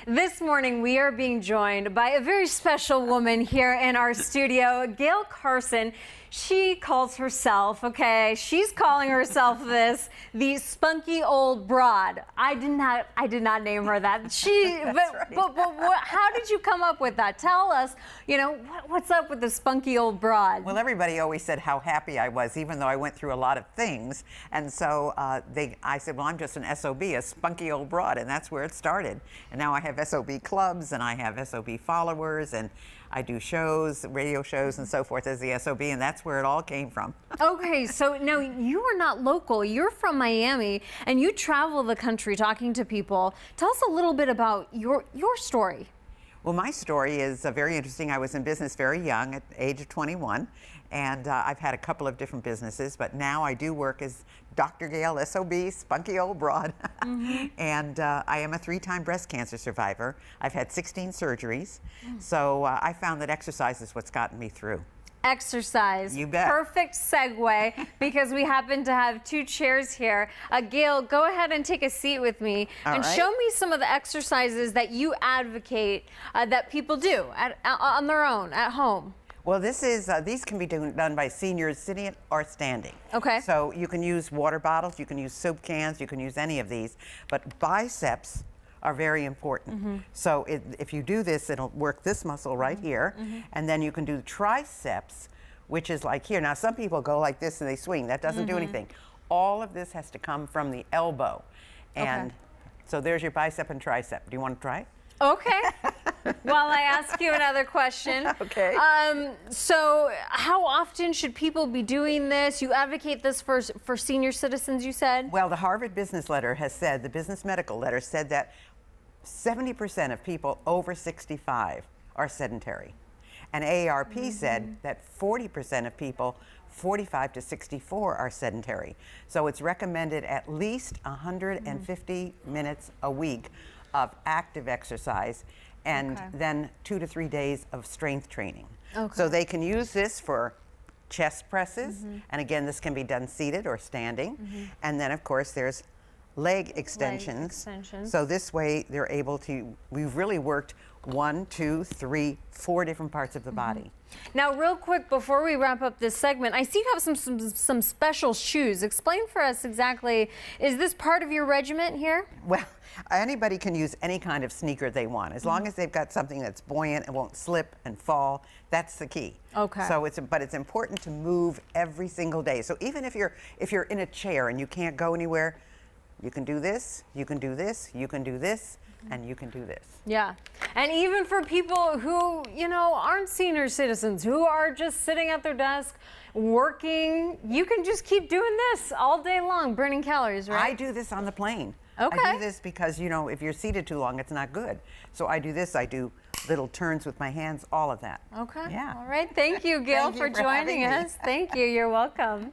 This morning we are being joined by a very special woman here in our studio, Gayle Carson. She calls herself, she's calling herself this, the spunky old broad. I did not name her that. How did you come up with that? Tell us, what's up with the spunky old broad? Well, everybody always said how happy I was, even though I went through a lot of things. And so I said, well, I'm just an SOB, a spunky old broad, and that's where it started. And now I have SOB clubs, and I have SOB followers, and I do shows, radio shows, and so forth as the SOB, and that's where it all came from. Okay, so now you are not local. You're from Miami, and you travel the country talking to people. Tell us a little bit about your story. Well, my story is very interesting. I was in business very young, at the age of 21, and I've had a couple of different businesses, but now I do work as Dr. Gayle, SOB, spunky old broad. And I am a 3-time breast cancer survivor. I've had 16 surgeries, so I found that exercise is what's gotten me through. Exercise. You bet. Perfect segue, because we happen to have 2 chairs here. Gayle, go ahead and take a seat with me and show me some of the exercises that you advocate that people do on their own at home. Well, these can be done by seniors sitting or standing. Okay. So you can use water bottles, you can use soup cans, you can use any of these, but biceps are very important. So if you do this, it'll work this muscle right here, and then you can do triceps, which is like here. Now, some people go like this and they swing. That doesn't do anything. All of this has to come from the elbow. And so there's your bicep and tricep. Do you want to try it? Okay. While I ask you another question. Okay. So how often should people be doing this? You advocate this for senior citizens, you said? Well, the Harvard Business Letter has said, the Business Medical Letter said that 70% of people over 65 are sedentary. And AARP said that 40% of people 45 to 64 are sedentary. So it's recommended at least 150 minutes a week of active exercise, and then 2 to 3 days of strength training. So they can use this for chest presses, and again, this can be done seated or standing. And then, of course, there's leg extensions. So this way, they're able to, we've really worked 1, 2, 3, 4 different parts of the body. Now, real quick, before we wrap up this segment, I see you have some special shoes. Explain for us exactly, is this part of your regiment here? Well, anybody can use any kind of sneaker they want, as long as they've got something that's buoyant and won't slip and fall. That's the key. Okay. So but it's important to move every single day. So even if you're in a chair and you can't go anywhere, you can do this, you can do this, you can do this, and you can do this. Yeah. And even for people who, aren't senior citizens, who are just sitting at their desk working, you can just keep doing this all day long, burning calories, right? I do this on the plane. Okay. I do this because, if you're seated too long, it's not good. So I do this, I do little turns with my hands, all of that. Okay. Yeah. All right. Thank you, Gayle, for joining us. Thank you. You're welcome.